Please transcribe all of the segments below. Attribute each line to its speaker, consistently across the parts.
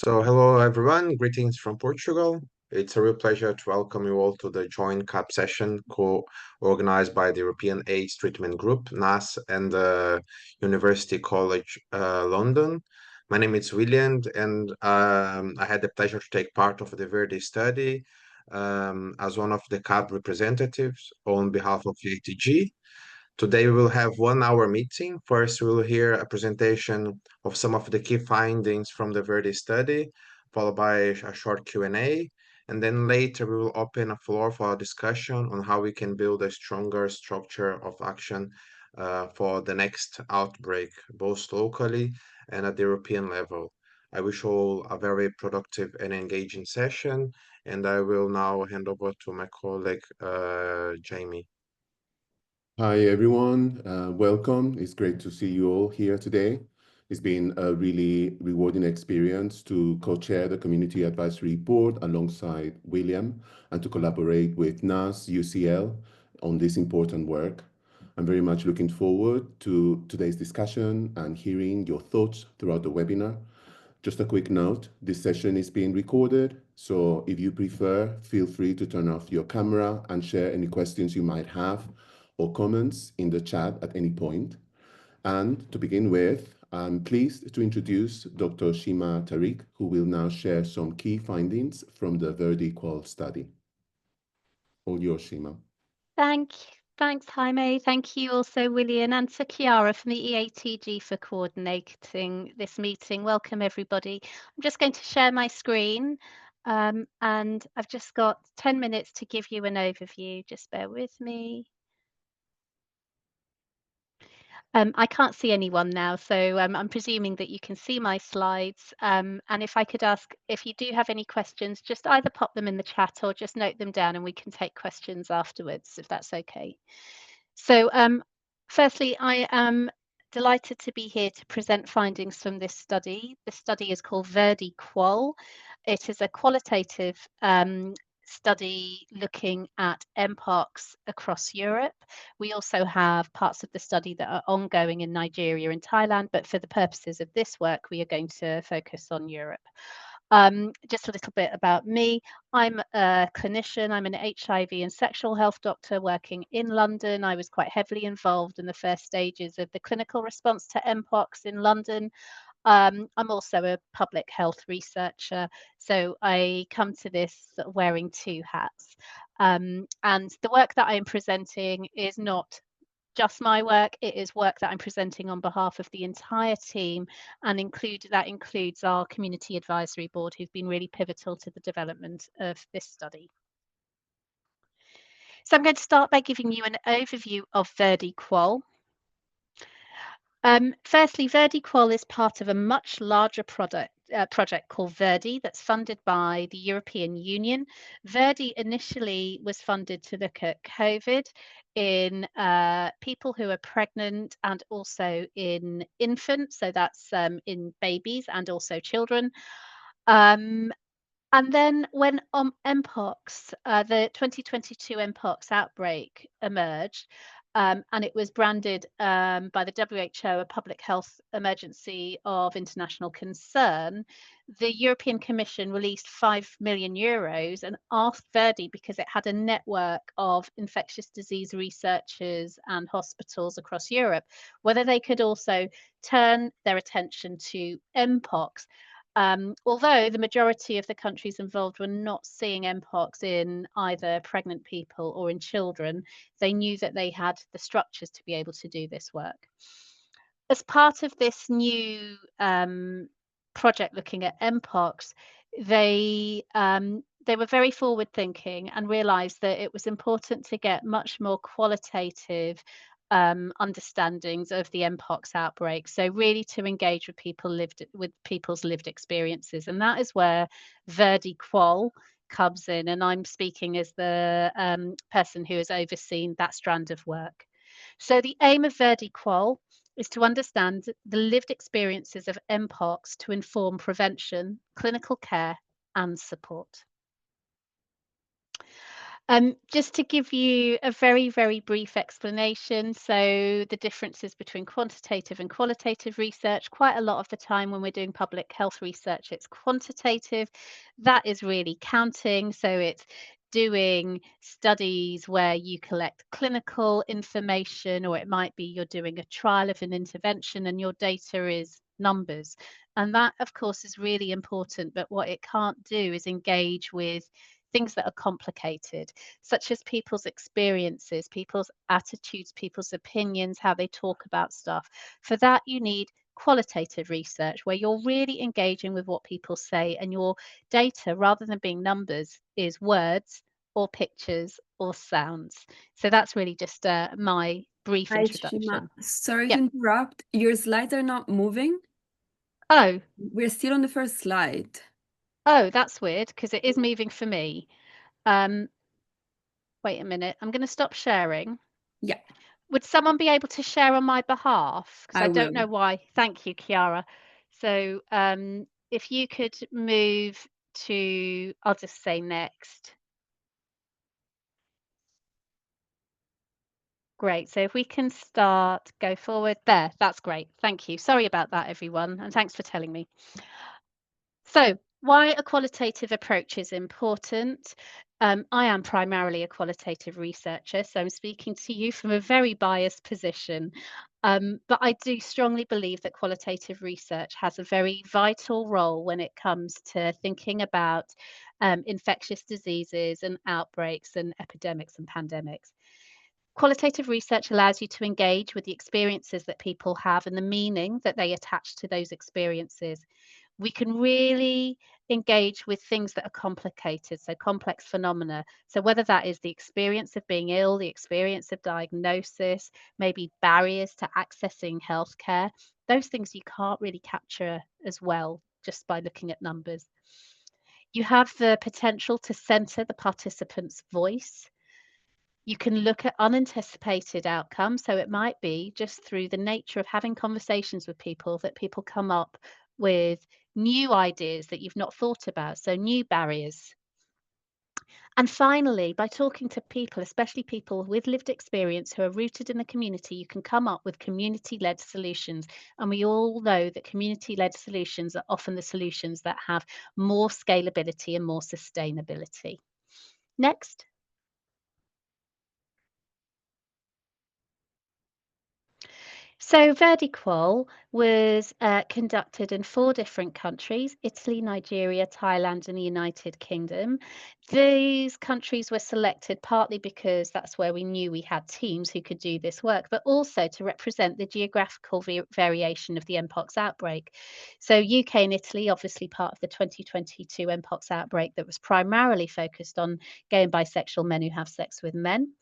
Speaker 1: Hello everyone, greetings from Portugal. It's a real pleasure to welcome you all to the joint CAP session co-organized by the European AIDS Treatment Group, NAS, and the University College London. My name is William, and I had the pleasure to take part of the VERDI study as one of the CAP representatives on behalf of EATG. Today we will have 1 hour meeting. First, we will hear a presentation of some of the key findings from the VERDI study, followed by a short Q&A. And then later we will open a floor for a discussion on how we can build a stronger structure of action for the next outbreak, both locally and at the European level. I wish you all a very productive and engaging session, and I will now hand over to my colleague, Jamie.
Speaker 2: Hi, everyone. Welcome. It's great to see you all here today. It's been a really rewarding experience to co-chair the Community Advisory Board alongside William and to collaborate with NAS UCL on this important work. I'm very much looking forward to today's discussion and hearing your thoughts throughout the webinar. Just a quick note, this session is being recorded, so if you prefer, feel free to turn off your camera and share any questions you might have or comments in the chat at any point. And to begin with, I'm pleased to introduce Dr. Shima Tariq, who will now share some key findings from the VERDIQual study. All yours, Shima.
Speaker 3: Thanks, Jaime. Thank you also, William, and to Chiara from the EATG for coordinating this meeting. Welcome, everybody. I'm just going to share my screen, and I've just got 10 minutes to give you an overview. Just bear with me. I can't see anyone now, so I'm presuming that you can see my slides. And if I could ask, if you do have any questions, just either pop them in the chat or just note them down and we can take questions afterwards, if that's okay. So firstly, I am delighted to be here to present findings from this study. The study is called VERDIQual. It is a qualitative study looking at Mpox across Europe. We also have parts of the study that are ongoing in Nigeria and Thailand, but for the purposes of this work, we are going to focus on Europe. Just a little bit about me. I'm a clinician. I'm an HIV and sexual health doctor working in London. I was quite heavily involved in the first stages of the clinical response to Mpox in London. I'm also a public health researcher, so I come to this wearing two hats. And the work that I am presenting is not just my work, it is work that I'm presenting on behalf of the entire team, and that includes our Community Advisory Board, who've been really pivotal to the development of this study. So I'm going to start by giving you an overview of VERDIQual. Firstly, VERDIQual is part of a much larger project called VERDI that's funded by the European Union. VERDI initially was funded to look at COVID in people who are pregnant and also in infants, so that's in babies and also children. And then when Mpox, the 2022 Mpox outbreak emerged, and it was branded by the WHO a public health emergency of international concern, the European Commission released €5 million and asked VERDI, because it had a network of infectious disease researchers and hospitals across Europe, whether they could also turn their attention to Mpox. Although the majority of the countries involved were not seeing Mpox in either pregnant people or in children, they knew that they had the structures to be able to do this work. As part of this new project looking at Mpox, they were very forward thinking and realized that it was important to get much more qualitative understandings of the Mpox outbreak. So really to engage with people's lived experiences. And that is where VERDIQual comes in. And I'm speaking as the person who has overseen that strand of work. So the aim of VERDIQual is to understand the lived experiences of Mpox to inform prevention, clinical care, and support. Just to give you a very, very brief explanation, so the differences between quantitative and qualitative research, quite a lot of the time when we're doing public health research, it's quantitative. That is really counting. So it's doing studies where you collect clinical information, or it might be you're doing a trial of an intervention and your data is numbers. And that, of course, is really important. But what it can't do is engage with things that are complicated, such as people's experiences, people's attitudes, people's opinions, how they talk about stuff. For that, you need qualitative research where you're really engaging with what people say, and your data, rather than being numbers, is words or pictures or sounds. So that's really just my brief
Speaker 4: Hi, Shima.
Speaker 3: introduction.
Speaker 4: Sorry
Speaker 3: Yeah.
Speaker 4: to interrupt. Your slides are not moving.
Speaker 3: Oh,
Speaker 4: We're still on the first slide.
Speaker 3: oh, that's weird because it is moving for me. Wait a minute. I'm going to stop sharing.
Speaker 4: Yeah,
Speaker 3: Would someone be able to share on my behalf? Because
Speaker 4: I
Speaker 3: I don't
Speaker 4: will.
Speaker 3: know why. Thank you, Chiara. So if you could move to, I'll just say next. Great. So if we can start, go forward there. That's great. Thank you. Sorry about that, everyone. And thanks for telling me. So why a qualitative approach is important. I am primarily a qualitative researcher, so I'm speaking to you from a very biased position. But I do strongly believe that qualitative research has a very vital role when it comes to thinking about infectious diseases and outbreaks and epidemics and pandemics. Qualitative research allows you to engage with the experiences that people have and the meaning that they attach to those experiences. We can really engage with things that are complicated, so complex phenomena. So whether that is the experience of being ill, the experience of diagnosis, maybe barriers to accessing healthcare, those things you can't really capture as well just by looking at numbers. You have the potential to center the participant's voice. You can look at unanticipated outcomes. So it might be just through the nature of having conversations with people that people come up with new ideas that you've not thought about. So new barriers. And finally, by talking to people, especially people with lived experience who are rooted in the community, you can come up with community-led solutions. And we all know that community-led solutions are often the solutions that have more scalability and more sustainability. Next. So VERDIQual was conducted in 4 different countries: Italy, Nigeria, Thailand, and the United Kingdom. These countries were selected partly because that's where we knew we had teams who could do this work, but also to represent the geographical variation of the Mpox outbreak. So UK and Italy, obviously part of the 2022 Mpox outbreak that was primarily focused on gay and bisexual men who have sex with men.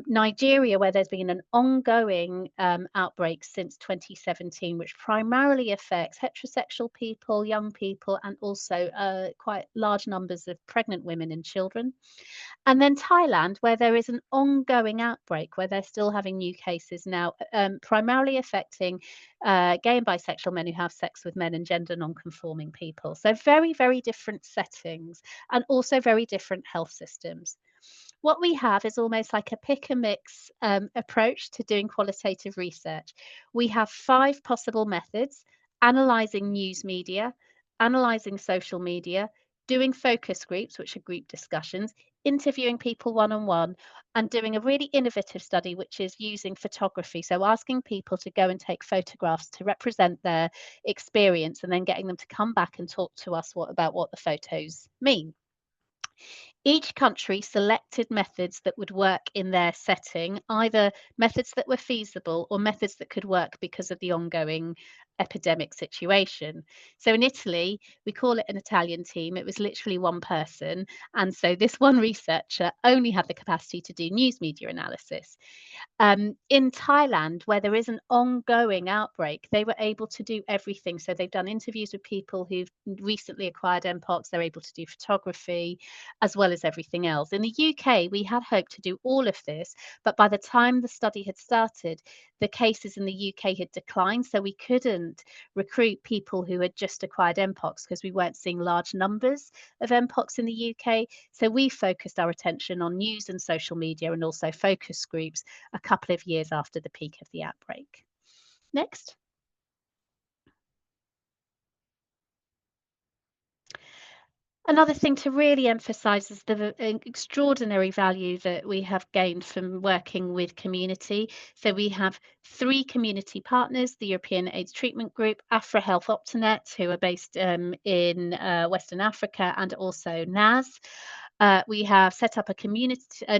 Speaker 3: Nigeria, where there's been an ongoing outbreak since 2017, which primarily affects heterosexual people, young people, and also quite large numbers of pregnant women and children. And then Thailand, where there is an ongoing outbreak, where they're still having new cases now, primarily affecting gay and bisexual men who have sex with men and gender non-conforming people. So very, very different settings and also very different health systems. What we have is almost like a pick and mix approach to doing qualitative research. We have 5 possible methods: analysing news media, analysing social media, doing focus groups, which are group discussions, interviewing people one-on-one, and doing a really innovative study, which is using photography. So asking people to go and take photographs to represent their experience and then getting them to come back and talk to us about what the photos mean. Each country selected methods that would work in their setting, either methods that were feasible or methods that could work because of the ongoing epidemic situation. So in Italy, we call it an Italian team. It was literally one person. And so this one researcher only had the capacity to do news media analysis. In Thailand, where there is an ongoing outbreak, they were able to do everything. So they've done interviews with people who've recently acquired Mpox. They're able to do photography as well as everything else. In the UK, we had hoped to do all of this, but by the time the study had started, the cases in the UK had declined, so we couldn't recruit people who had just acquired Mpox because we weren't seeing large numbers of Mpox in the UK. So we focused our attention on news and social media and also focus groups a couple of years after the peak of the outbreak. Next. Another thing to really emphasize is the extraordinary value that we have gained from working with community. So we have 3 community partners, the European AIDS Treatment Group, Afra Health Optinet, who are based in Western Africa, and also NAS. We have set up an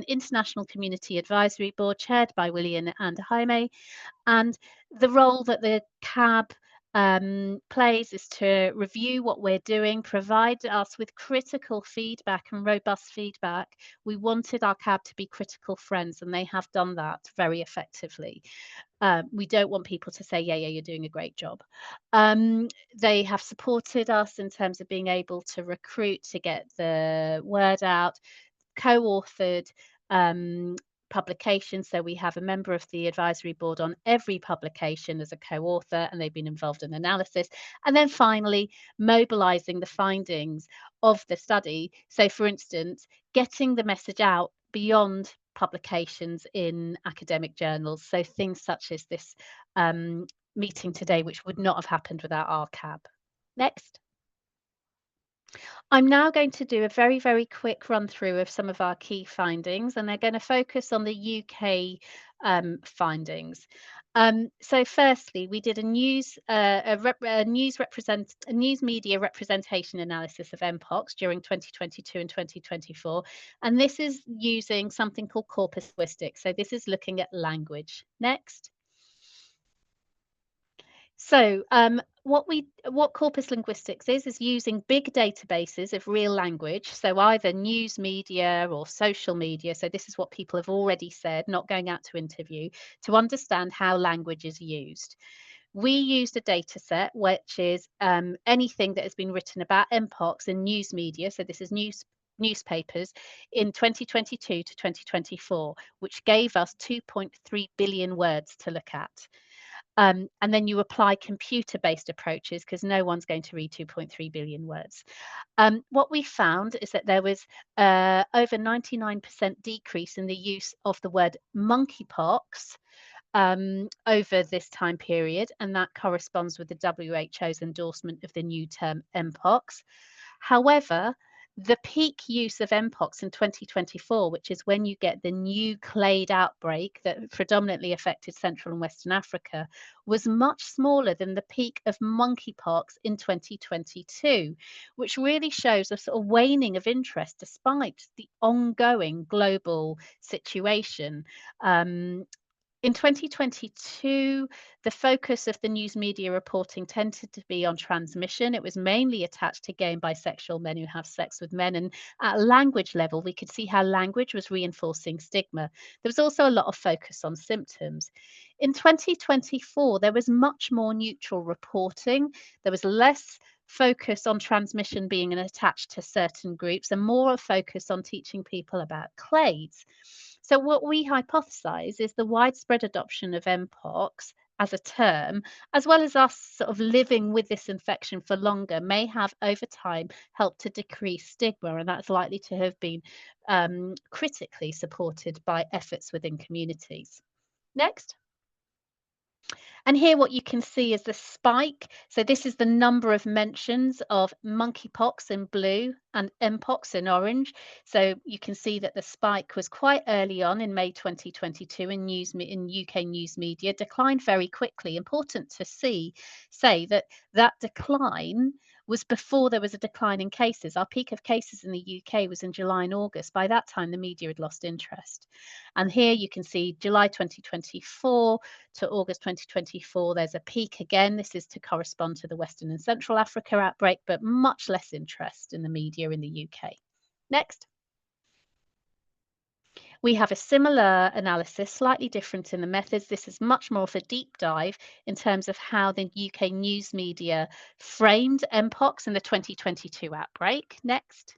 Speaker 3: international community advisory board chaired by William and Jaime, and the role that the CAB plays is to review what we're doing, provide us with critical feedback and robust feedback. We wanted our CAB to be critical friends, and they have done that very effectively. We don't want people to say, yeah, you're doing a great job. They have supported us in terms of being able to recruit, to get the word out, co-authored publication. So we have a member of the advisory board on every publication as a co-author, and they've been involved in analysis. And then finally, mobilizing the findings of the study. So for instance, getting the message out beyond publications in academic journals. So things such as this meeting today, which would not have happened without our CAB. Next. I'm now going to do a very, very quick run through of some of our key findings, and they're going to focus on the UK findings. So firstly, we did a news media representation analysis of Mpox during 2022 and 2024, and this is using something called corpus linguistics. So this is looking at language. Next. So what corpus linguistics is using big databases of real language, so either news media or social media. So this is what people have already said, not going out to interview, to understand how language is used. We used a data set, which is anything that has been written about Mpox in news media. So this is newspapers in 2022 to 2024, which gave us 2.3 billion words to look at. And then you apply computer-based approaches because no one's going to read 2.3 billion words. What we found is that there was over 99% decrease in the use of the word monkeypox over this time period, and that corresponds with the WHO's endorsement of the new term Mpox. However, the peak use of Mpox in 2024, which is when you get the new clade outbreak that predominantly affected Central and Western Africa, was much smaller than the peak of monkeypox in 2022, which really shows a sort of waning of interest despite the ongoing global situation. In 2022, the focus of the news media reporting tended to be on transmission. It was mainly attached to gay and bisexual men who have sex with men. And at a language level, we could see how language was reinforcing stigma. There was also a lot of focus on symptoms. In 2024, there was much more neutral reporting. There was less focus on transmission being attached to certain groups and more of focus on teaching people about clades. So what we hypothesize is the widespread adoption of Mpox as a term, as well as us sort of living with this infection for longer, may have over time helped to decrease stigma, and that's likely to have been critically supported by efforts within communities. Next. And here what you can see is the spike. So this is the number of mentions of monkeypox in blue and Mpox in orange. So you can see that the spike was quite early on in May 2022 in UK news media, declined very quickly. Important to say that decline was before there was a decline in cases. Our peak of cases in the UK was in July and August. By that time, the media had lost interest. And here you can see July 2024 to August 2024, there's a peak again. This is to correspond to the Western and Central Africa outbreak, but much less interest in the media in the UK. Next. We have a similar analysis, slightly different in the methods. This is much more of a deep dive in terms of how the UK news media framed Mpox in the 2022 outbreak. Next.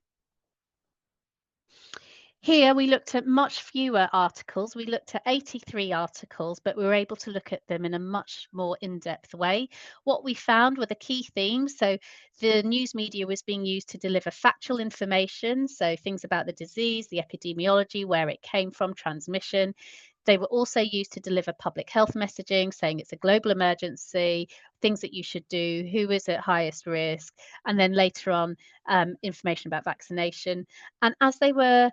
Speaker 3: Here we looked at much fewer articles. We looked at 83 articles, but we were able to look at them in a much more in-depth way. What we found were the key themes. So the news media was being used to deliver factual information, so things about the disease, the epidemiology, where it came from, transmission. They were also used to deliver public health messaging, saying it's a global emergency, things that you should do, who is at highest risk, and then later on, information about vaccination. And as they were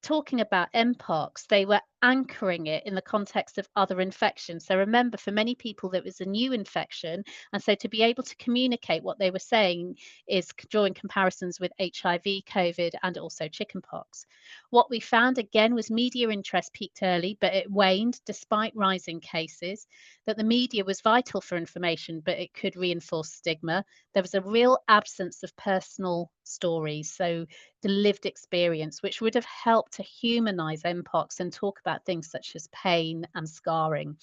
Speaker 3: talking about Mpox, they were anchoring it in the context of other infections. So remember, for many people, that was a new infection. And so to be able to communicate what they were saying is drawing comparisons with HIV, COVID, and also chickenpox. What we found again was media interest peaked early, but it waned despite rising cases, that the media was vital for information, but it could reinforce stigma. There was a real absence of personal stories. So the lived experience, which would have helped to humanize Mpox and talk about things such as pain and scarring.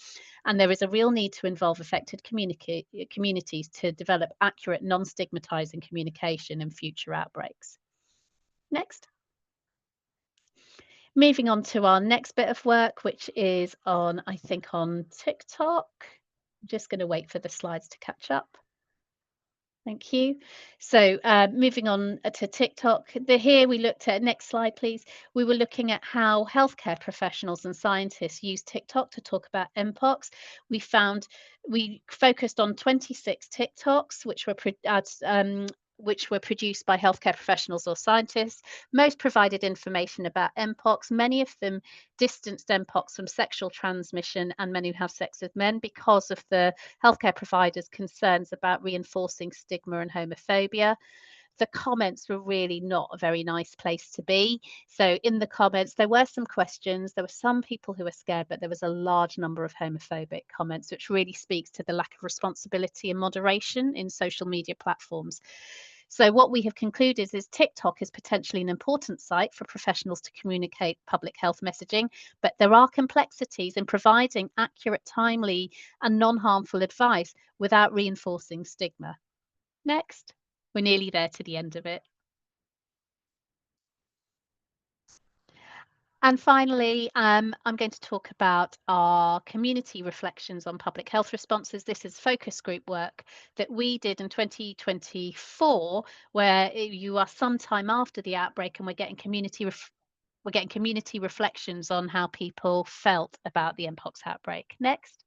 Speaker 3: And there is a real need to involve affected communities to develop accurate, non-stigmatizing communication in future outbreaks. Next. Moving on to our next bit of work, which is on, I think, on TikTok. I'm just going to wait for the slides to catch up. Thank you. So moving on to TikTok, here we looked at, next slide please, we were looking at how healthcare professionals and scientists use TikTok to talk about Mpox. We focused on 26 TikToks, which were produced by healthcare professionals or scientists. Most provided information about Mpox. Many of them distanced Mpox from sexual transmission and men who have sex with men because of the healthcare providers' concerns about reinforcing stigma and homophobia. The comments were really not a very nice place to be. So in the comments, there were some questions. There were some people who were scared, but there was a large number of homophobic comments, which really speaks to the lack of responsibility and moderation in social media platforms. So what we have concluded is TikTok is potentially an important site for professionals to communicate public health messaging, but there are complexities in providing accurate, timely, and non-harmful advice without reinforcing stigma. Next. We're nearly there to the end of it. And finally, I'm going to talk about our community reflections on public health responses. This is focus group work that we did in 2024, where you are sometime after the outbreak, and we're getting community reflections on how people felt about the Mpox outbreak. Next.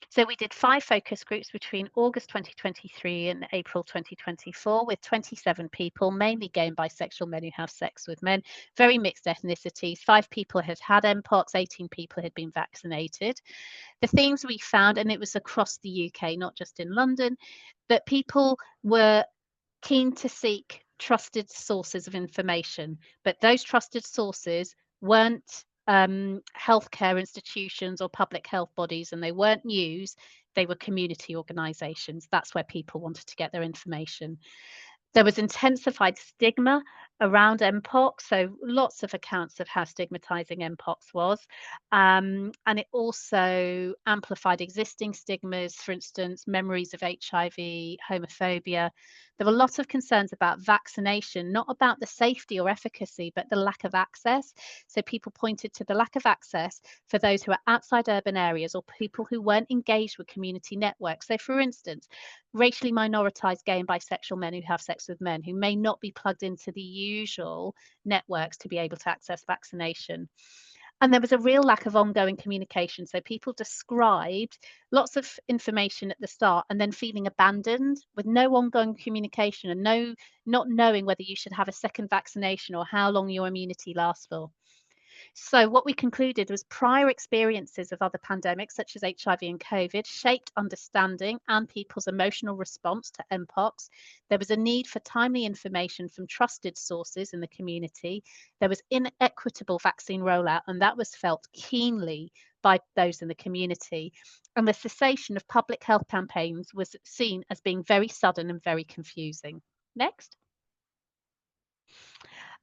Speaker 3: So we did 5 focus groups between August 2023 and April 2024 with 27 people, mainly gay and bisexual men who have sex with men, very mixed ethnicities. 5 people had had Mpox, 18 people had been vaccinated. The themes we found, and it was across the UK, not just in London, that people were keen to seek trusted sources of information, but those trusted sources weren't healthcare institutions or public health bodies, and they weren't news, they were community organisations. That's where people wanted to get their information. There was intensified stigma around Mpox, so lots of accounts of how stigmatizing Mpox was. And it also amplified existing stigmas, for instance, memories of HIV, homophobia. There were lots of concerns about vaccination, not about the safety or efficacy, but the lack of access. So people pointed to the lack of access for those who are outside urban areas or people who weren't engaged with community networks. So for instance, racially minoritized gay and bisexual men who have sex with men who may not be plugged into the usual networks to be able to access vaccination. And there was a real lack of ongoing communication. So people described lots of information at the start and then feeling abandoned with no ongoing communication and not knowing whether you should have a second vaccination or how long your immunity lasts for. So what we concluded was prior experiences of other pandemics, such as HIV and COVID, shaped understanding and people's emotional response to Mpox. There was a need for timely information from trusted sources in the community. There was inequitable vaccine rollout, and that was felt keenly by those in the community. And the cessation of public health campaigns was seen as being very sudden and very confusing. Next.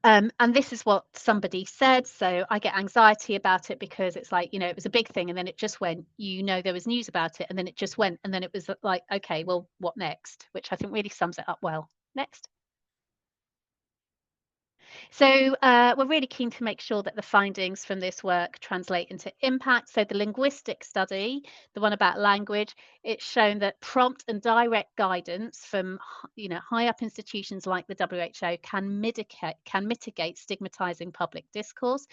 Speaker 3: And this is what somebody said. So I get anxiety about it because it's like, it was a big thing and then it just went, there was news about it and then it just went. And then it was like, okay, well, what next? Which I think really sums it up well. Next. So we're really keen to make sure that the findings from this work translate into impact. So the linguistic study, the one about language, it's shown that prompt and direct guidance from high up institutions like the WHO can mitigate stigmatizing public discourse.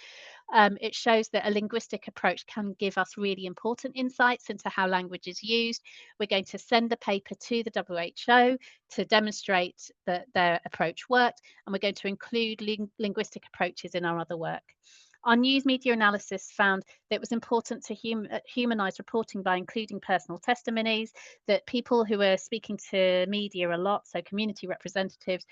Speaker 3: It shows that a linguistic approach can give us really important insights into how language is used. We're going to send the paper to the WHO to demonstrate that their approach worked, and we're going to include linguistic approaches in our other work. Our news media analysis found that it was important to humanize reporting by including personal testimonies, that people who are speaking to media a lot, so community representatives,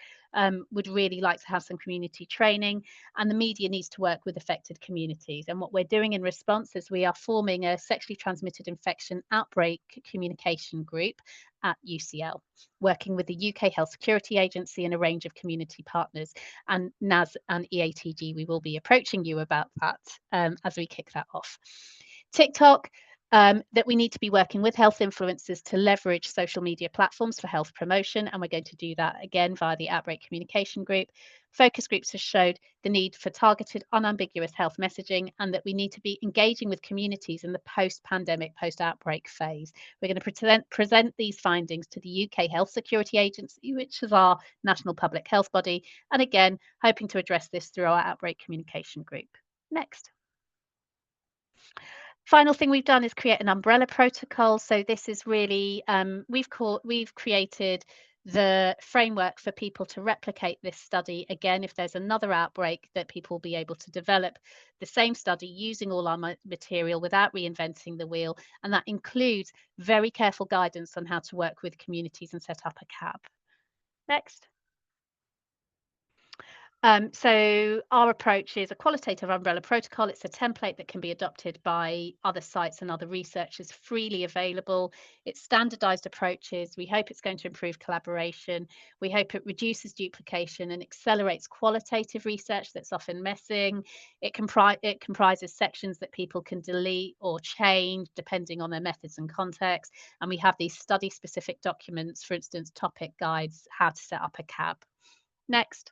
Speaker 3: would really like to have some community training, and the media needs to work with affected communities. And what we're doing in response is we are forming a sexually transmitted infection outbreak communication group at UCL, working with the UK Health Security Agency and a range of community partners. And NAS and EATG, we will be approaching you about that as we kick that off. TikTok, that we need to be working with health influencers to leverage social media platforms for health promotion, and we're going to do that again via the Outbreak Communication Group. Focus groups have showed the need for targeted, unambiguous health messaging, and that we need to be engaging with communities in the post-pandemic, post-outbreak phase. We're going to present these findings to the UK Health Security Agency, which is our national public health body, and again, hoping to address this through our Outbreak Communication Group. Next. Final thing we've done is create an umbrella protocol. So this is really, we've created the framework for people to replicate this study. Again, if there's another outbreak, that people will be able to develop the same study using all our material without reinventing the wheel. And that includes very careful guidance on how to work with communities and set up a CAB. Next. So our approach is a qualitative umbrella protocol. It's a template that can be adopted by other sites and other researchers, freely available. It's standardized approaches. We hope it's going to improve collaboration. We hope it reduces duplication and accelerates qualitative research that's often missing. It comprises sections that people can delete or change depending on their methods and context. And we have these study-specific documents, for instance, topic guides, how to set up a CAB. Next.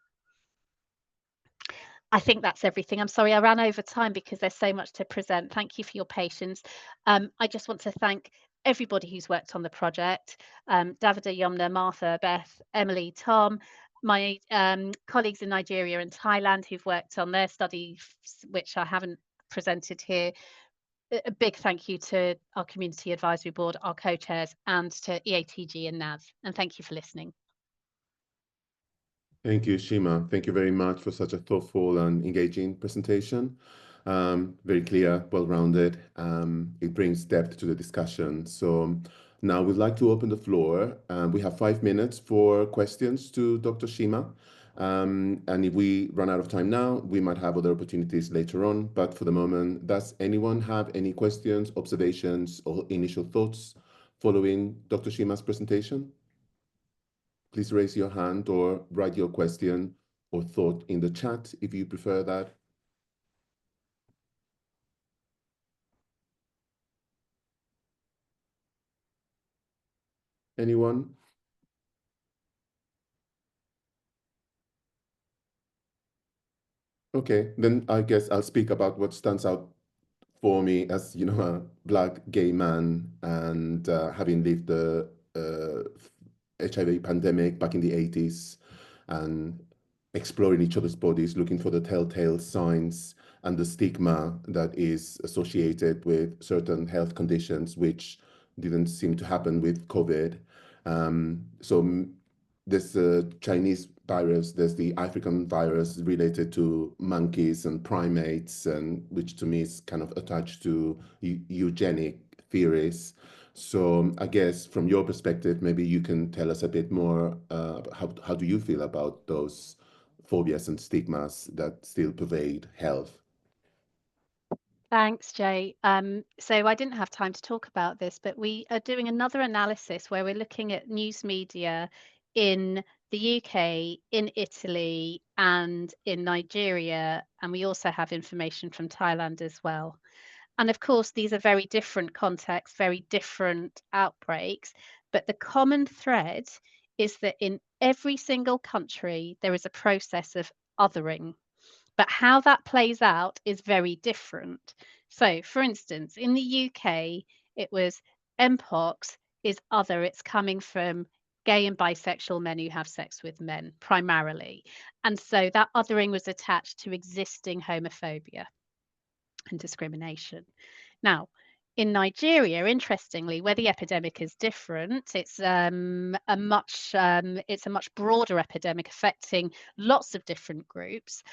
Speaker 3: I think that's everything. I'm sorry I ran over time because there's so much to present. Thank you for your patience. I just want to thank everybody who's worked on the project. Davida, Yomna, Martha, Beth, Emily, Tom, my colleagues in Nigeria and Thailand who've worked on their study, which I haven't presented here. A big thank you to our Community Advisory Board, our co-chairs, and to EATG and NAS. And thank you for listening.
Speaker 2: Thank you, Shima. Thank you very much for such a thoughtful and engaging presentation. Very clear, well-rounded. It brings depth to the discussion. So now we'd like to open the floor. We have 5 minutes for questions to Dr. Shima. And if we run out of time now, we might have other opportunities later on. But for the moment, does anyone have any questions, observations, or initial thoughts following Dr. Shima's presentation? Please raise your hand or write your question or thought in the chat if you prefer that. Anyone? Okay, then I guess I'll speak about what stands out for me as, you know, a Black gay man and having lived the HIV pandemic back in the 80s and exploring each other's bodies, looking for the telltale signs and the stigma that is associated with certain health conditions, which didn't seem to happen with COVID. So there's the Chinese virus, there's the African virus related to monkeys and primates, and which to me is kind of attached to eugenic theories. So I guess from your perspective, maybe you can tell us a bit more, how do you feel about those phobias and stigmas that still pervade health?
Speaker 3: Thanks, Jay. So I didn't have time to talk about this, but we are doing another analysis where we're looking at news media in the UK, in Italy, and in Nigeria. And we also have information from Thailand as well. And of course, these are very different contexts, very different outbreaks. But the common thread is that in every single country, there is a process of othering. But how that plays out is very different. So, for instance, in the UK, it was Mpox is other. It's coming from gay and bisexual men who have sex with men primarily. And so that othering was attached to existing homophobia and discrimination. Now, in Nigeria, interestingly, where the epidemic is different, it's a much broader epidemic affecting lots of different groups.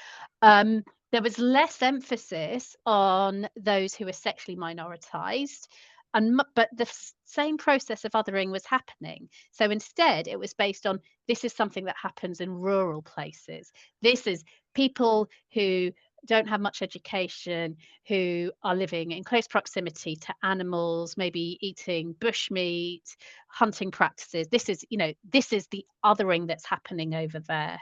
Speaker 3: There was less emphasis on those who were sexually minoritized, but the same process of othering was happening. So instead, it was based on this is something that happens in rural places. This is people who don't have much education, who are living in close proximity to animals, maybe eating bushmeat, hunting practices. This is the othering that's happening over there.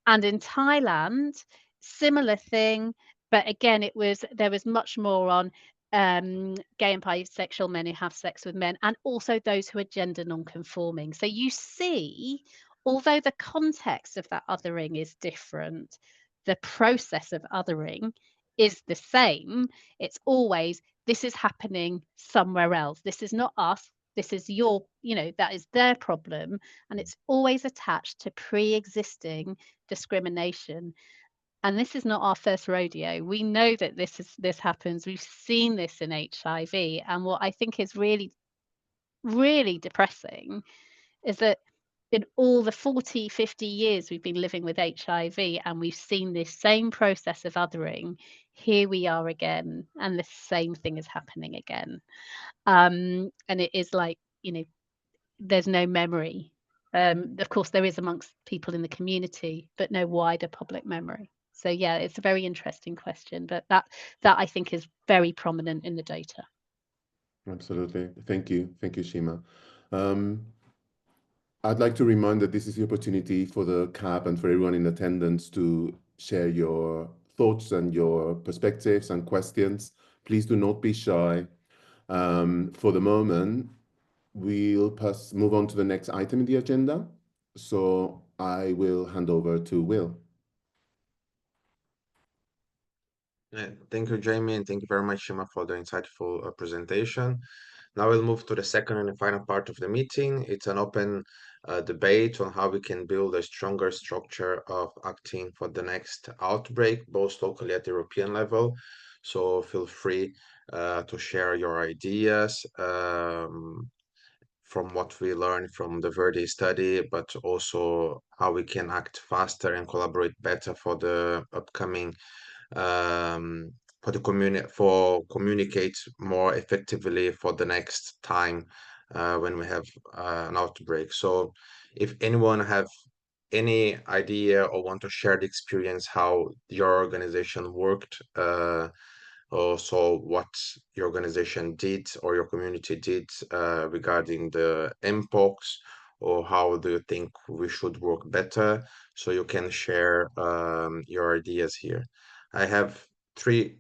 Speaker 3: And in Thailand, similar thing, but again, there was much more on gay and bisexual men who have sex with men, and also those who are gender non-conforming. So you see, although the context of that othering is different, the process of othering is the same. It's always, this is happening somewhere else. This is not us. This is that is their problem. And it's always attached to pre-existing discrimination. And this is not our first rodeo. We know that this happens. We've seen this in HIV. And what I think is really, really depressing is that in all the 40, 50 years we've been living with HIV and we've seen this same process of othering, here we are again, and the same thing is happening again. And it is like, there's no memory. Of course, there is amongst people in the community, but no wider public memory. So yeah, it's a very interesting question, but that I think is very prominent in the data.
Speaker 2: Absolutely. Thank you, Shima. I'd like to remind that this is the opportunity for the CAP and for everyone in attendance to share your thoughts and your perspectives and questions. Please do not be shy. For the moment, we'll move on to the next item in the agenda. So I will hand over to Will.
Speaker 1: Thank you, Jamie, and thank you very much, Shima, for the insightful presentation. Now we'll move to the second and the final part of the meeting. It's an open debate on how we can build a stronger structure of acting for the next outbreak, both locally at the European level. So feel free to share your ideas from what we learned from the VERDI study, but also how we can act faster and collaborate better for the upcoming communicate more effectively for the next time when we have an outbreak. So if anyone have any idea or want to share the experience how your organization worked, also what your organization did or your community did regarding the Mpox, or how do you think we should work better, so you can share your ideas here. I have three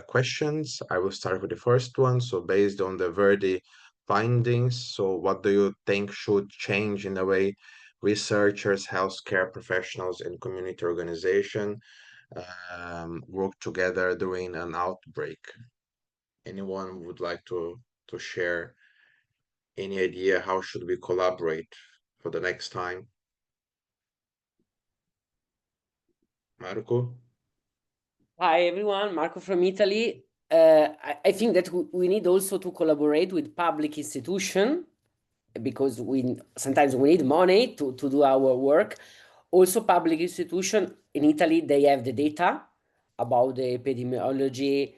Speaker 1: questions. I will start with the first one. So based on the VERDI findings, so what do you think should change in the way researchers, healthcare professionals, and community organization work together during an outbreak? Anyone would like to share any idea how should we collaborate for the next time? Marco?
Speaker 5: Hi everyone, Marco from Italy. I think that we need also to collaborate with public institutions, because sometimes we need money to do our work. Also, public institutions in Italy, they have the data about the epidemiology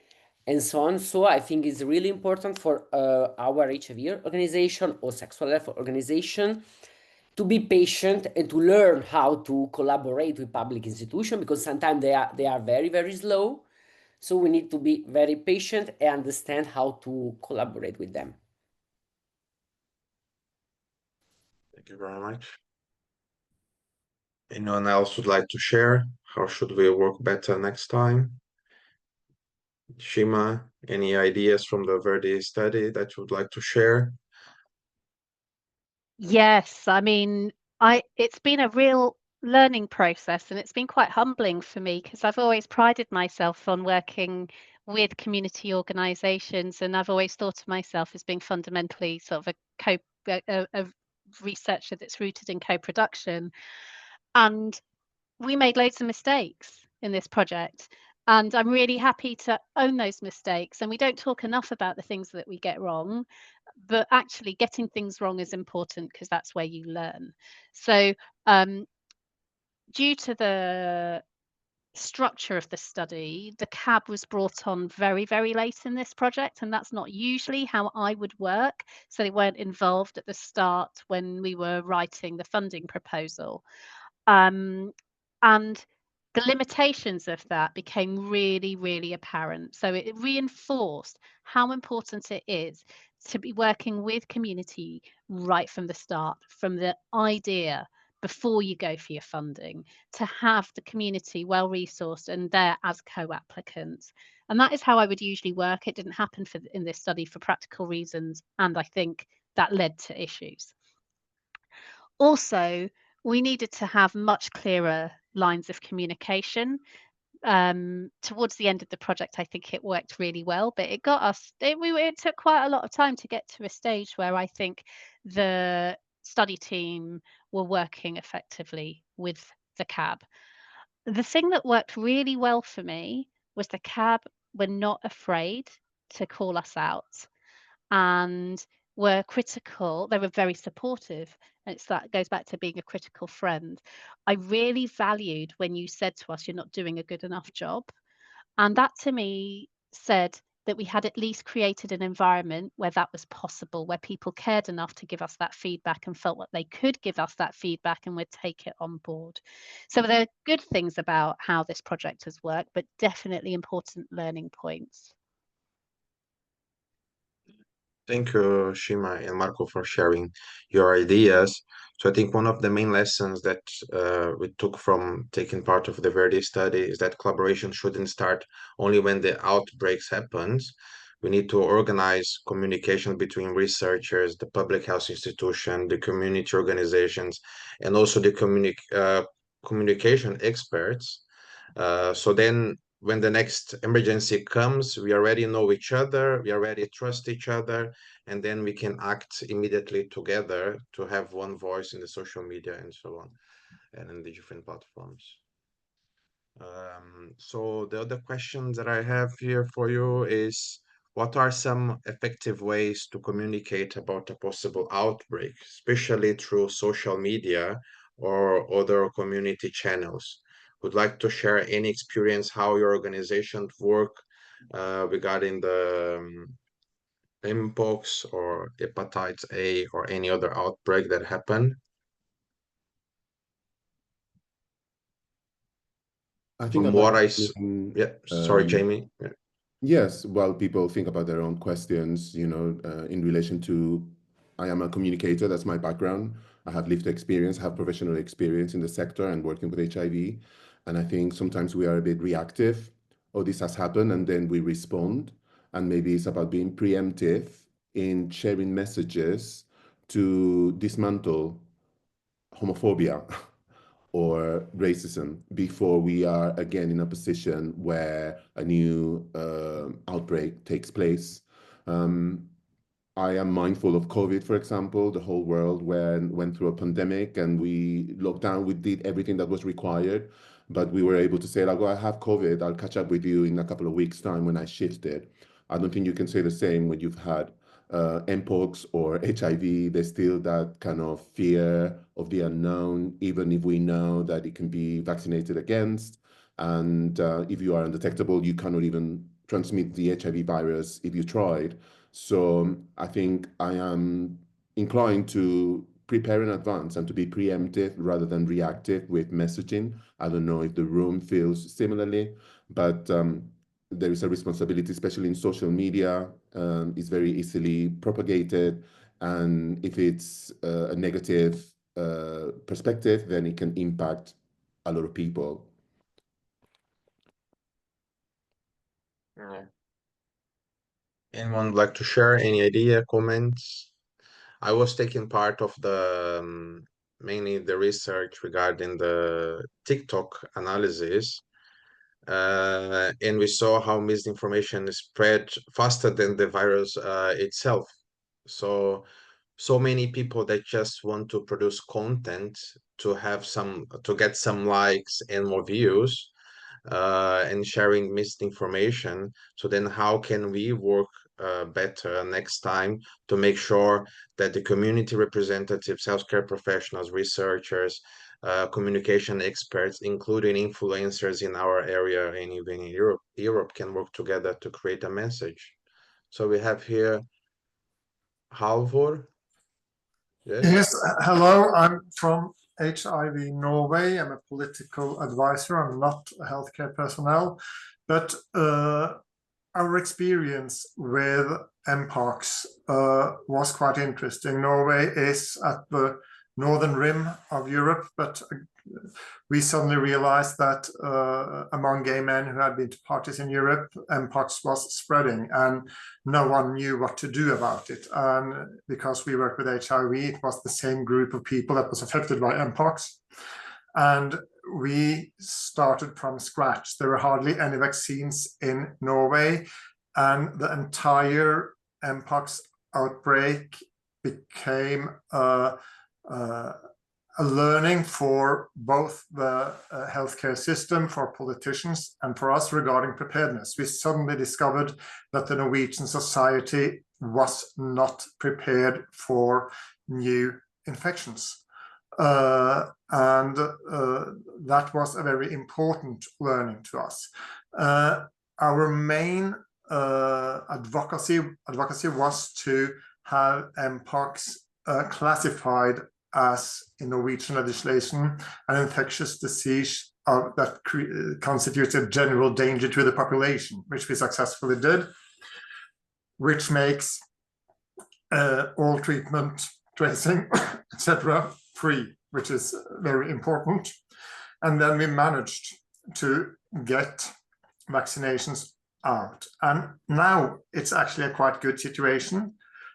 Speaker 5: and so on. So I think it's really important for our HIV organization or sexual health organization to be patient and to learn how to collaborate with public institutions, because sometimes they are very, very slow. So we need to be very patient and understand how to collaborate with them.
Speaker 1: Thank you very much. Anyone else would like to share? How should we work better next time? Shima, any ideas from the VERDI study that you would like to share?
Speaker 3: Yes, I mean, it's been a real learning process, and it's been quite humbling for me because I've always prided myself on working with community organisations, and I've always thought of myself as being fundamentally sort of a researcher that's rooted in co-production. And we made loads of mistakes in this project, and I'm really happy to own those mistakes. And we don't talk enough about the things that we get wrong, but actually getting things wrong is important because that's where you learn. So due to the structure of the study, the CAB was brought on very, very late in this project, and that's not usually how I would work. So they weren't involved at the start when we were writing the funding proposal. And the limitations of that became really, really apparent. So it reinforced how important it is to be working with community right from the start, from the idea before you go for your funding, to have the community well resourced and there as co-applicants. And that is how I would usually work. It didn't happen in this study for practical reasons, and I think that led to issues. Also, we needed to have much clearer lines of communication. Towards the end of the project, I think it worked really well, but it got us, it took quite a lot of time to get to a stage where I think the study team were working effectively with the CAB. The thing that worked really well for me was the CAB were not afraid to call us out and were critical. They were very supportive. And that goes back to being a critical friend. I really valued when you said to us, you're not doing a good enough job. And that to me said that we had at least created an environment where that was possible, where people cared enough to give us that feedback and felt that they could give us that feedback and would take it on board. So there are good things about how this project has worked, but definitely important learning points.
Speaker 1: Thank you, Shima and Marco, for sharing your ideas. So I think one of the main lessons that we took from taking part of the Verdi study is that collaboration shouldn't start only when the outbreaks happens. We need to organize communication between researchers, the public health institution, the community organizations, and also the communication experts. So then when the next emergency comes, we already know each other, we already trust each other, and then we can act immediately together to have one voice in the social media and so on, and in the different platforms. So the other question that I have here for you is, what are some effective ways to communicate about a possible outbreak, especially through social media or other community channels? Would like to share any experience how your organization work regarding the Mpox or hepatitis A or any other outbreak that happened?
Speaker 2: I think
Speaker 1: From
Speaker 2: I'd
Speaker 1: what
Speaker 2: like
Speaker 1: I,
Speaker 2: to,
Speaker 1: yeah, sorry, Jamie. Yeah.
Speaker 2: yes, while people think about their own questions, in relation to, I am a communicator, that's my background. I have lived experience, have professional experience in the sector and working with HIV. And I think sometimes we are a bit reactive. Oh, this has happened, and then we respond. And maybe it's about being preemptive in sharing messages to dismantle homophobia or racism before we are again in a position where a new outbreak takes place. I am mindful of COVID, for example. The whole world went through a pandemic and we locked down. We did everything that was required, but we were able to say, like, oh, I have COVID. I'll catch up with you in a couple of weeks' time when I shifted. I don't think you can say the same when you've had Mpox or HIV. There's still that kind of fear of the unknown, even if we know that it can be vaccinated against. And if you are undetectable, you cannot even transmit the HIV virus if you tried. So I think I am inclined to prepare in advance and to be preemptive rather than reactive with messaging. I don't know if the room feels similarly, but there is a responsibility, especially in social media. It's very easily propagated. And if it's a negative perspective, then it can impact a lot of people.
Speaker 1: Yeah. Anyone would like to share any idea, comments? I was taking part of the mainly the research regarding the TikTok analysis, and we saw how misinformation is spread faster than the virus itself. So many people that just want to produce content to get some likes and more views, and sharing misinformation. So then how can we work better next time to make sure that the community representatives, healthcare professionals, researchers, communication experts, including influencers in our area and even in Europe can work together to create a message. So we have here Halvor.
Speaker 6: Yes, hello, I'm from HIV Norway. I'm a political advisor. I'm not a healthcare personnel, but our experience with Mpox was quite interesting. Norway is at the northern rim of Europe, but we suddenly realized that among gay men who had been to parties in Europe, Mpox was spreading and no one knew what to do about it. And because we work with HIV, it was the same group of people that was affected by Mpox. And we started from scratch. There were hardly any vaccines in Norway, and the entire Mpox outbreak became a learning for both the healthcare system, for politicians, and for us regarding preparedness. We suddenly discovered that the Norwegian society was not prepared for new infections. That was a very important learning to us. Our main advocacy was to have Mpox classified as, in Norwegian legislation, an infectious disease that constitutes a general danger to the population, which we successfully did, which makes all treatment, tracing, etc., free, which is very important. And then we managed to get vaccinations out. And now it's actually a quite good situation,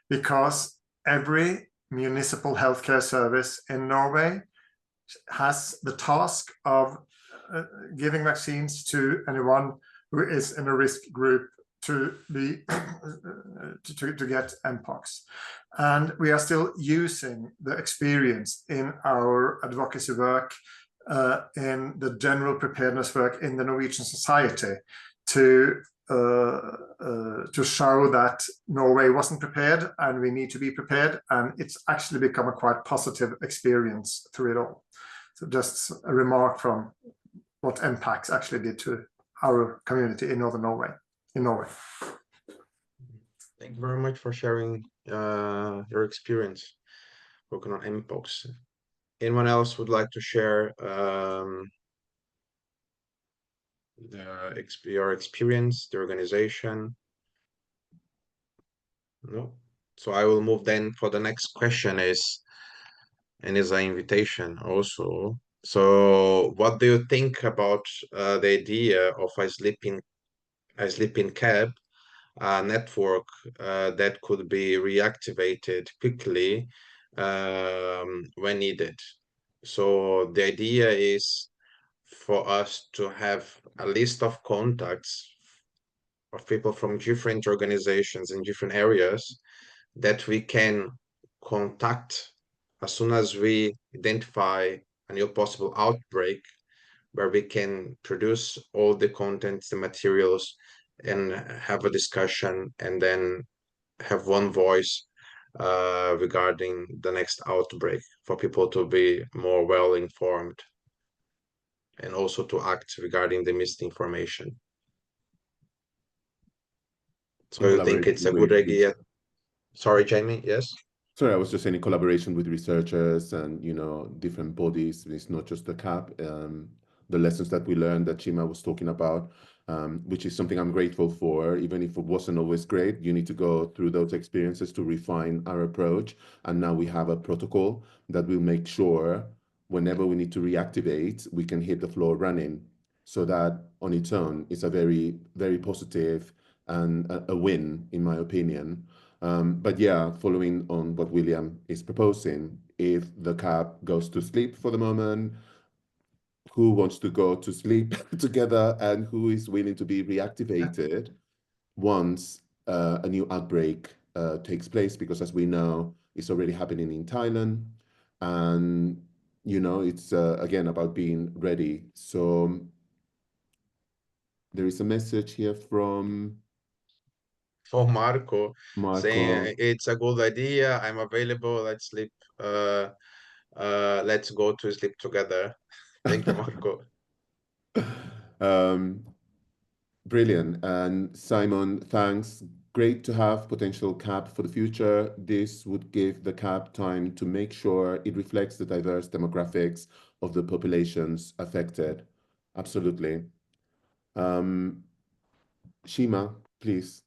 Speaker 6: because every municipal healthcare service in Norway has the task of giving vaccines to anyone who is in a risk group to get Mpox. And we are still using the experience in our advocacy work, in the general preparedness work in the Norwegian society, to show that Norway wasn't prepared and we need to be prepared, and it's actually become a quite positive experience through it all. So just a remark from what Mpox actually did to our community in Northern Norway,
Speaker 1: Thank you very much for sharing your experience working on Mpox. Anyone else would like to share your experience, the organization? No. So I will move then for the next question is an invitation also. So what do you think about the idea of a sleeping cab network that could be reactivated quickly when needed? So the idea is for us to have a list of contacts of people from different organizations in different areas that we can contact as soon as we identify a new possible outbreak, where we can produce all the contents, the materials, and have a discussion, and then have one voice regarding the next outbreak, for people to be more well informed and also to act regarding the misinformation. So you think it's a good idea? Sorry, Jamie, yes?
Speaker 2: Sorry, I was just saying in collaboration with researchers and, you know, different bodies. It's not just the CAP. The lessons that we learned that Chima was talking about, which is something I'm grateful for. Even if it wasn't always great, you need to go through those experiences to refine our approach. And now we have a protocol that will make sure whenever we need to reactivate, we can hit the floor running. So that on its own, it's a very, very positive and a win, in my opinion. But yeah, following on what William is proposing, if the cab goes to sleep for the moment, who wants to go to sleep together, and who is willing to be reactivated once a new outbreak takes place, because as we know, it's already happening in Thailand. And, you know, it's again about being ready. So there is a message here from
Speaker 1: For Marco, saying
Speaker 2: Marco.
Speaker 1: it's a good idea. I'm available. Let's sleep. Let's go to sleep together. Thank you, Marco.
Speaker 2: Brilliant. And Simon, thanks. Great to have potential CAB for the future. This would give the CAB time to make sure it reflects the diverse demographics of the populations affected. Absolutely. Shima, please.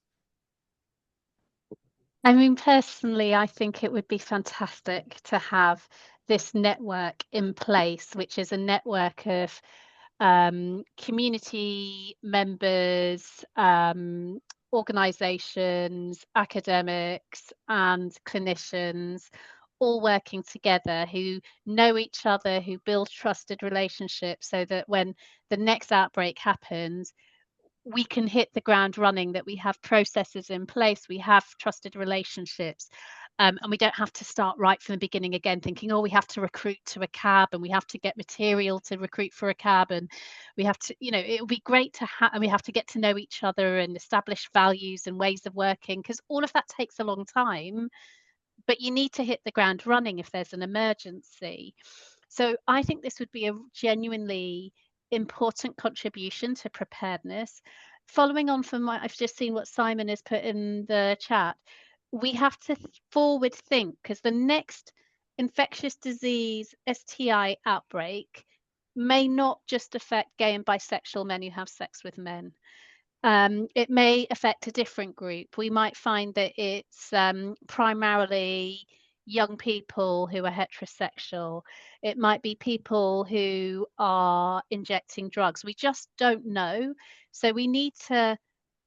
Speaker 3: I mean, personally, I think it would be fantastic to have this network in place, which is a network of community members, organisations, academics, and clinicians, all working together, who know each other, who build trusted relationships, so that when the next outbreak happens, we can hit the ground running, that we have processes in place, we have trusted relationships, and we don't have to start right from the beginning again thinking, oh, we have to recruit to a cab and we have to get material to recruit for a cab, and we have to, you know, it would be great to have, and we have to get to know each other and establish values and ways of working, because all of that takes a long time, but you need to hit the ground running if there's an emergency. So I think this would be a genuinely important contribution to preparedness. Following on from I've just seen what Simon has put in the chat, we have to forward think, because the next infectious disease STI outbreak may not just affect gay and bisexual men who have sex with men. It may affect a different group. We might find that it's primarily young people who are heterosexual. It might be people who are injecting drugs. We just don't know. So we need to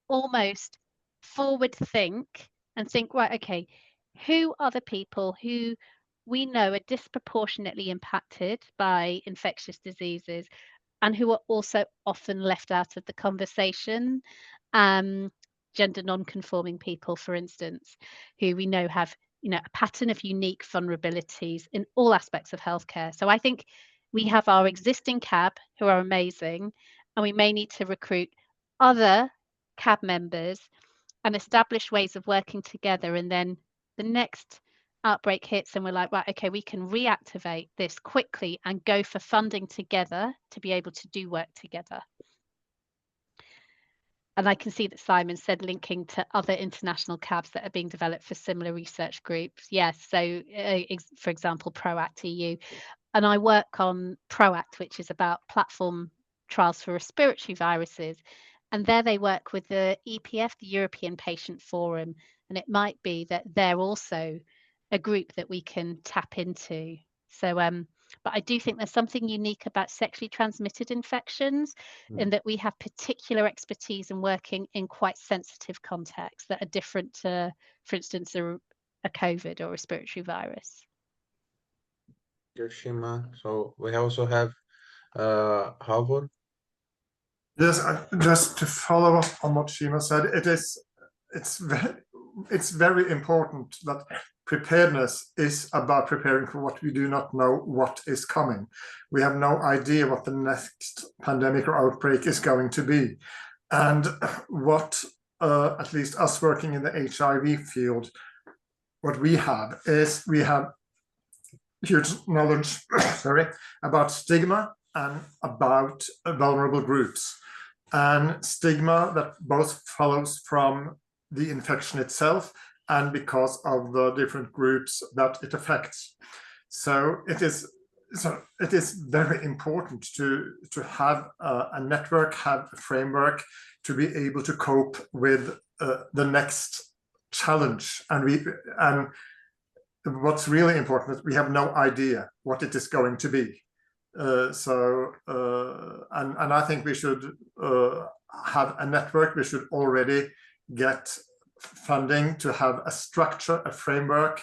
Speaker 3: almost forward think and think, right, okay, who are the people who we know are disproportionately impacted by infectious diseases, and who are also often left out of the conversation. Gender non-conforming people, for instance, who we know have, you know, a pattern of unique vulnerabilities in all aspects of healthcare. So I think we have our existing CAB who are amazing, and we may need to recruit other CAB members and establish ways of working together. And then the next outbreak hits and we're like, right, okay, we can reactivate this quickly and go for funding together to be able to do work together. And I can see that Simon said linking to other international CABs that are being developed for similar research groups. Yes, so for example, PROACT EU. And I work on PROACT, which is about platform trials for respiratory viruses. And there they work with the EPF, the European Patient Forum. And it might be that they're also a group that we can tap into. So, but I do think there's something unique about sexually transmitted infections, in that we have particular expertise in working in quite sensitive contexts that are different to, for instance, a COVID or respiratory virus.
Speaker 1: Shima. So we also have Halvor.
Speaker 6: Yes, just to follow up on what Shima said, it's very important that preparedness is about preparing for what we do not know what is coming. We have no idea what the next pandemic or outbreak is going to be. And what, at least us working in the HIV field, what we have is we have huge knowledge about stigma and about vulnerable groups. And stigma that both follows from the infection itself and because of the different groups that it affects. So it is very important to have a network, have a framework to be able to cope with the next challenge. And what's really important is we have no idea what it is going to be. And I think we should have a network. We should already get funding to have a structure, a framework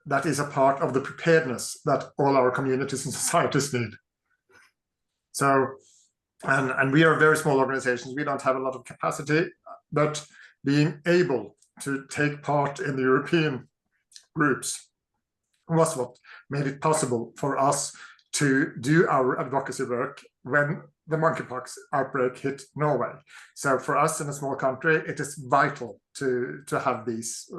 Speaker 6: that is a part of the preparedness that all our communities and societies need. So, and we are very small organizations. We don't have a lot of capacity, but being able to take part in the European groups was what made it possible for us to do our advocacy work when the monkeypox outbreak hit Norway. So for us in a small country, it is vital to have this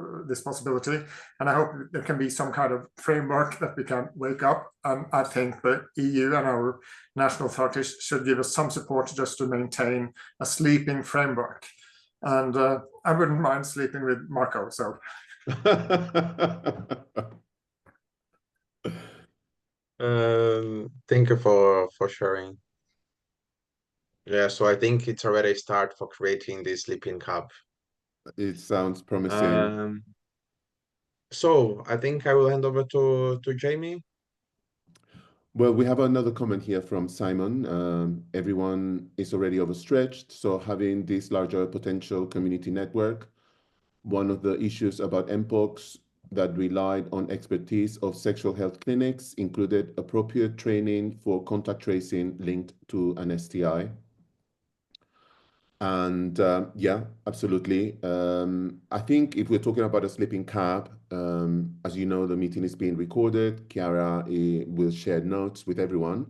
Speaker 6: possibility. And I hope there can be some kind of framework that we can wake up. I think the EU and our national authorities should give us some support just to maintain a sleeping framework. And I wouldn't mind sleeping with Marco, so.
Speaker 1: Thank you for sharing. Yeah, so I think it's already a start for creating this sleeping cab.
Speaker 2: It sounds promising.
Speaker 1: So I think I will hand over to Jamie.
Speaker 2: Well, we have another comment here from Simon. Everyone is already overstretched, so having this larger potential community network, one of the issues about Mpox that relied on expertise of sexual health clinics included appropriate training for contact tracing linked to an STI. And yeah, absolutely. I think if we're talking about a sleeping cab, as you know, the meeting is being recorded. Chiara will share notes with everyone.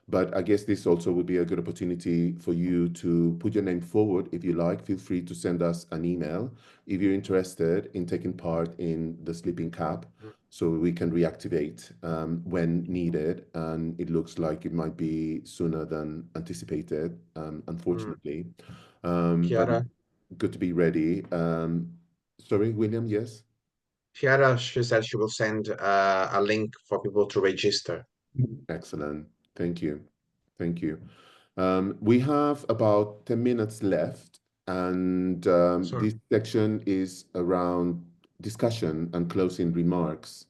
Speaker 2: But I guess this also would be a good opportunity for you to put your name forward if you like. Feel free to send us an email if you're interested in taking part in the sleeping cab, so we can reactivate when needed. And it looks like it might be sooner than anticipated, unfortunately.
Speaker 1: Chiara.
Speaker 2: But good to be ready. Sorry, William, yes?
Speaker 1: Chiara, she said she will send a link for people to register.
Speaker 2: Excellent. Thank you. Thank you. We have about 10 minutes left, and this section is around discussion and closing remarks.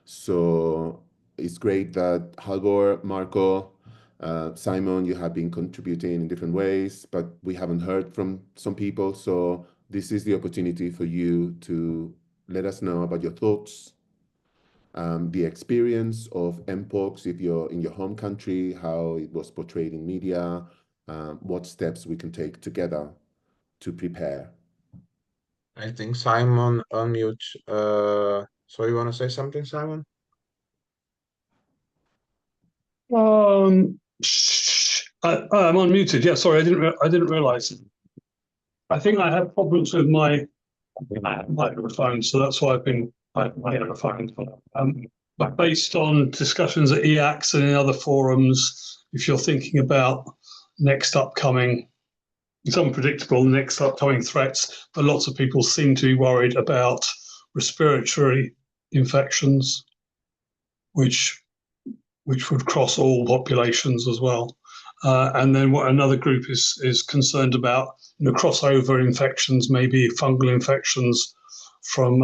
Speaker 2: So it's great that Halvor, Marco, Simon, you have been contributing in different ways, but we haven't heard from some people. So this is the opportunity for you to let us know about your thoughts, the experience of Mpox if you're in your home country, how it was portrayed in media, what steps we can take together to prepare.
Speaker 1: I think Simon unmute. So you want to say something, Simon?
Speaker 7: I'm unmuted. Yeah, sorry, I didn't realize. I think I have problems with my microphone, so that's why I've been my microphone. But based on discussions at EACTS and in other forums, if you're thinking about next upcoming, it's unpredictable next upcoming threats, but lots of people seem to be worried about respiratory infections, which would cross all populations as well. And then what another group is concerned about, crossover infections, maybe fungal infections from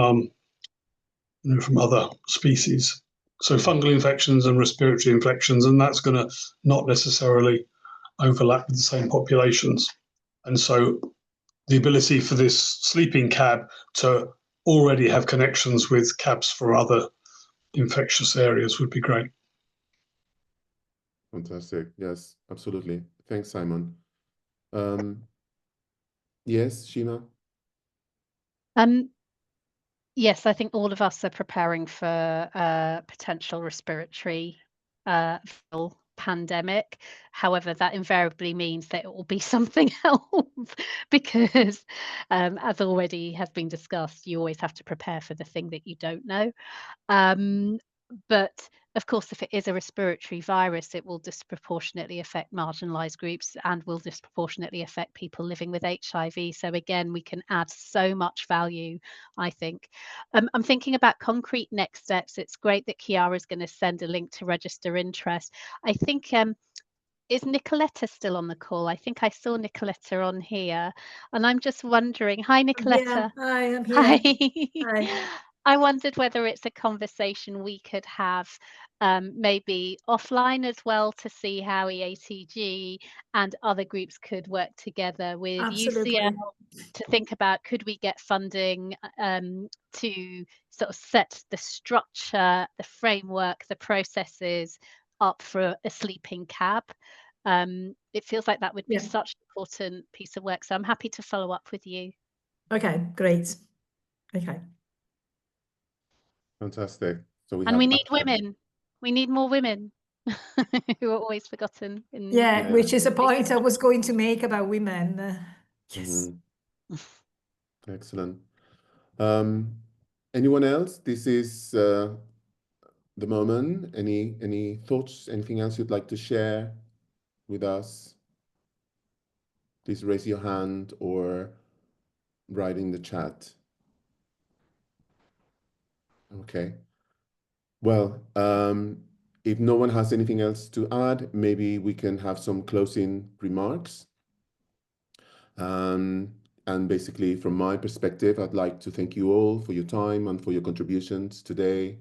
Speaker 7: other species. So fungal infections and respiratory infections, and that's going to not necessarily overlap with the same populations. And so the ability for this sleeping cab to already have connections with cabs for other infectious areas would be great.
Speaker 2: Fantastic. Yes, absolutely. Thanks, Simon. Yes, Shima?
Speaker 3: Yes, I think all of us are preparing for potential respiratory pandemic. However, that invariably means that it will be something else because, as already has been discussed, you always have to prepare for the thing that you don't know. But of course, if it is a respiratory virus, it will disproportionately affect marginalized groups and will disproportionately affect people living with HIV. So again, we can add so much value, I think. I'm thinking about concrete next steps. It's great that Chiara is going to send a link to register interest. I think, is Nicoletta still on the call? I think I saw Nicoletta on here, and I'm just wondering, hi, Nicoletta.
Speaker 8: Yeah, hi, I'm here.
Speaker 3: Hi.
Speaker 8: Hi.
Speaker 3: I wondered whether it's a conversation we could have maybe offline as well, to see how EATG and other groups could work together with
Speaker 8: Absolutely.
Speaker 3: UCL to think about, could we get funding to sort of set the structure, the framework, the processes up for a sleeping cab. It feels like that would be such an important piece of work. So I'm happy to follow up with you.
Speaker 8: Okay, great. Okay.
Speaker 2: Fantastic. So
Speaker 3: we need women. We need more women who are always forgotten.
Speaker 8: Which is a point I was going to make about women. Yes.
Speaker 2: Excellent. Anyone else? This is the moment. Any thoughts? Anything else you'd like to share with us? Please raise your hand or write in the chat. Okay. Well, if no one has anything else to add, maybe we can have some closing remarks. And basically, from my perspective, I'd like to thank you all for your time and for your contributions today.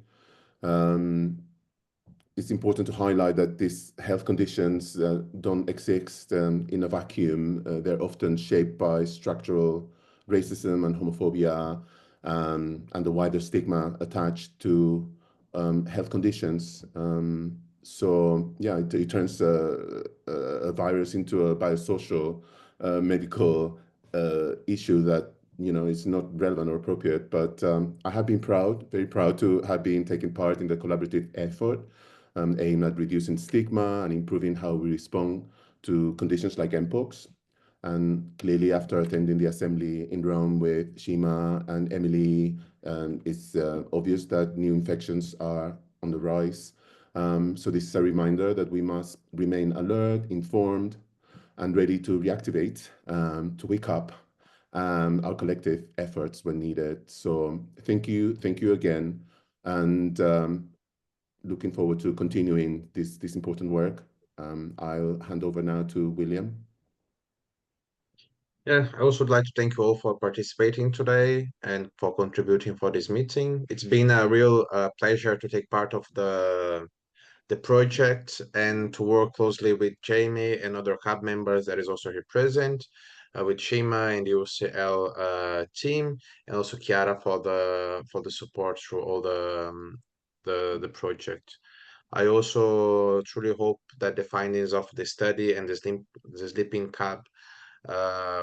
Speaker 2: It's important to highlight that these health conditions don't exist in a vacuum. They're often shaped by structural racism and homophobia, and the wider stigma attached to health conditions. So yeah, it turns a virus into a biosocial medical issue that is not relevant or appropriate. But I have been very proud to have been taking part in the collaborative effort aimed at reducing stigma and improving how we respond to conditions like Mpox. And clearly, after attending the assembly in Rome with Shima and Emily, it's obvious that new infections are on the rise. So this is a reminder that we must remain alert, informed, and ready to reactivate, to wake up our collective efforts when needed. So thank you again, and looking forward to continuing this important work. I'll hand over now to William.
Speaker 1: Yeah, I also would like to thank you all for participating today and for contributing for this meeting. It's been a real pleasure to take part of the project and to work closely with Jamie and other hub members that is also here present, with Shima and the UCL team, and also Chiara for the support through all the project. I also truly hope that the findings of the study and the sleeping cab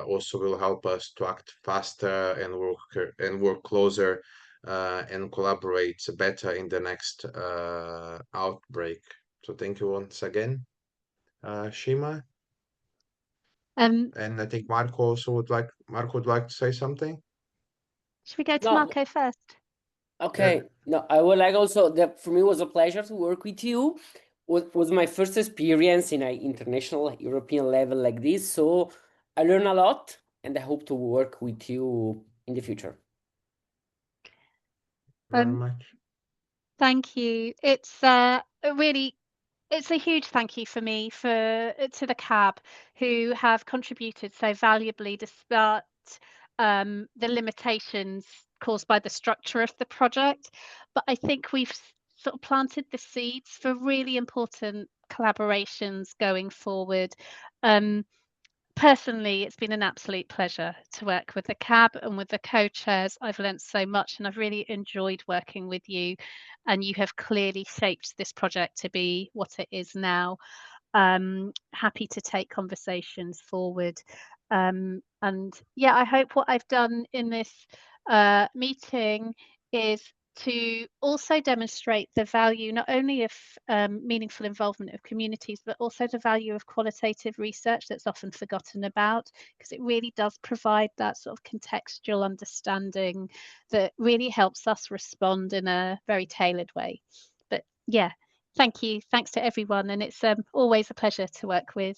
Speaker 1: also will help us to act faster and work closer and collaborate better in the next outbreak. So thank you once again, Shima. And I think Marco would like to say something.
Speaker 3: Should we go to Marco first?
Speaker 5: Okay. No, I would like also that for me it was a pleasure to work with you. Was my first experience in an international European level like this. So I learned a lot, and I hope to work with you in the future.
Speaker 1: Very much.
Speaker 3: Thank you. It's it's a huge thank you for me to the CAB, who have contributed so valuably despite the limitations caused by the structure of the project. But I think we've sort of planted the seeds for really important collaborations going forward. Personally, it's been an absolute pleasure to work with the CAB and with the co-chairs. I've learned so much, and I've really enjoyed working with you, and you have clearly shaped this project to be what it is now. Happy to take conversations forward. And yeah, I hope what I've done in this meeting is to also demonstrate the value not only of meaningful involvement of communities, but also the value of qualitative research that's often forgotten about, because it really does provide that sort of contextual understanding that really helps us respond in a very tailored way. But yeah, thank you. Thanks to everyone. And it's always a pleasure to work with,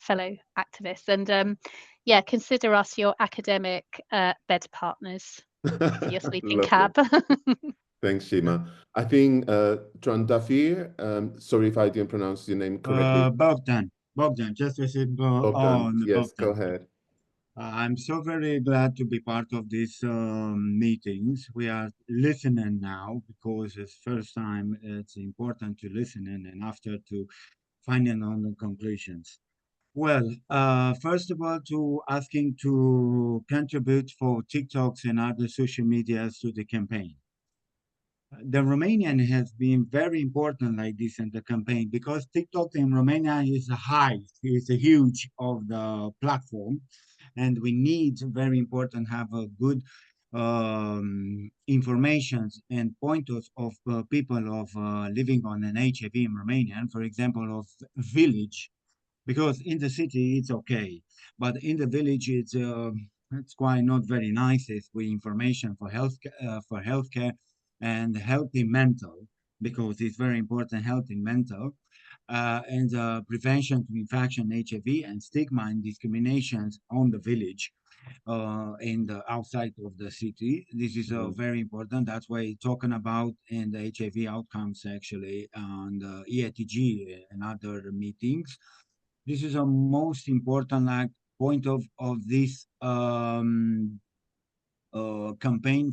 Speaker 3: fellow activists. And yeah, consider us your academic bed partners. Your sleeping cab.
Speaker 2: Thanks, Shima. I think Trandafir, sorry if I didn't pronounce your name correctly.
Speaker 9: Bogdan, just as it
Speaker 2: Bogdan, yes,
Speaker 9: Bogdan.
Speaker 2: go ahead.
Speaker 9: I'm so very glad to be part of these meetings. We are listening now because it's first time it's important to listen and after to finding on the conclusions. Well, first of all, to asking to contribute for TikToks and other social medias to the campaign. The Romanian has been very important like this in the campaign because TikTok in Romania is a huge of the platform, and we need very important have a good informations and pointers of people of living on an HIV in Romania, and for example of village, because in the city it's okay, but in the village it's quite not very nice. It's with information for healthcare and healthy mental, because it's very important healthy mental and prevention to infection, HIV, and stigma and discriminations on the village in the outside of the city. This is very important. That's why talking about in the HIV outcomes actually on the EATG and other meetings. This is a most important like point of this campaign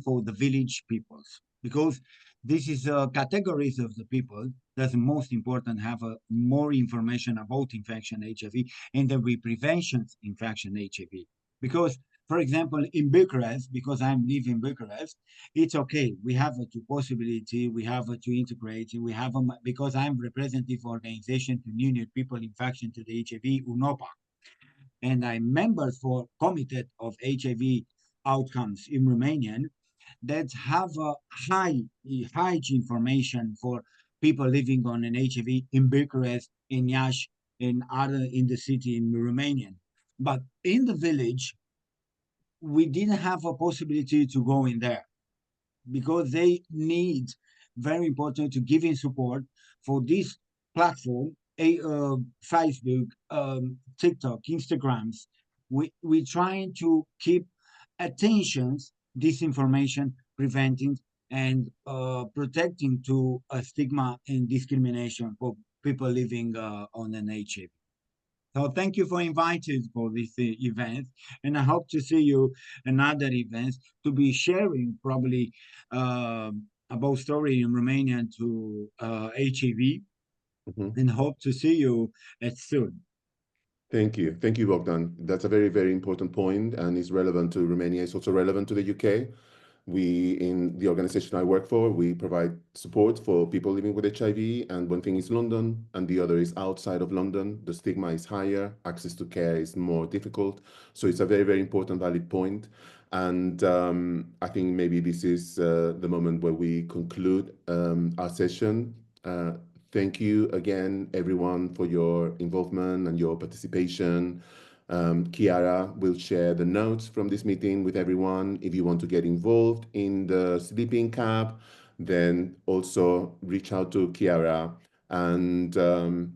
Speaker 9: for the village peoples, because this is categories of the people that's most important have more information about infection HIV and the prevention infection HIV. Because for example in Bucharest, because I'm living in Bucharest, it's okay, we have a two possibility, we have a to integrate, we have a, because I'm representative organization to Union People Infection to the HIV UNOPA, and I'm member for committee of HIV outcomes in Romanian that have a high information for people living on an HIV in Bucharest, in Iași, in other in the city in Romanian. But in the village, we didn't have a possibility to go in there because they need very important to giving support for this platform, Facebook, TikTok, Instagrams. We trying to keep attentions, disinformation, preventing and protecting to stigma and discrimination for people living on an HIV. So thank you for inviting for this event, and I hope to see you in other events to be sharing probably about story in Romania to HIV, and hope to see you soon.
Speaker 2: Thank you. Thank you, Bogdan. That's a very, very important point and is relevant to Romania. It's also relevant to the UK. We, in the organization I work for, we provide support for people living with HIV, and one thing is London and the other is outside of London. The stigma is higher, access to care is more difficult. So it's a very, very important, valid point. And I think maybe this is the moment where we conclude our session. Thank you again, everyone, for your involvement and your participation. Chiara will share the notes from this meeting with everyone. If you want to get involved in the sleeping cab, then also reach out to Chiara. And I'm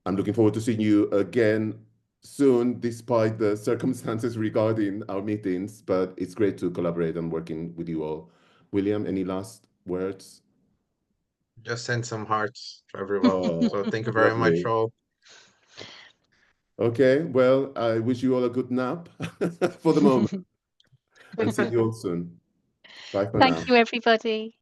Speaker 2: looking forward to seeing you again soon, despite the circumstances regarding our meetings, but it's great to collaborate and working with you all. William, any last words?
Speaker 1: Just send some hearts to everyone. So thank you very
Speaker 2: Lovely.
Speaker 1: much, all.
Speaker 2: Okay, well, I wish you all a good nap for the moment and see you all soon. Bye for now.
Speaker 3: Thank you, everybody.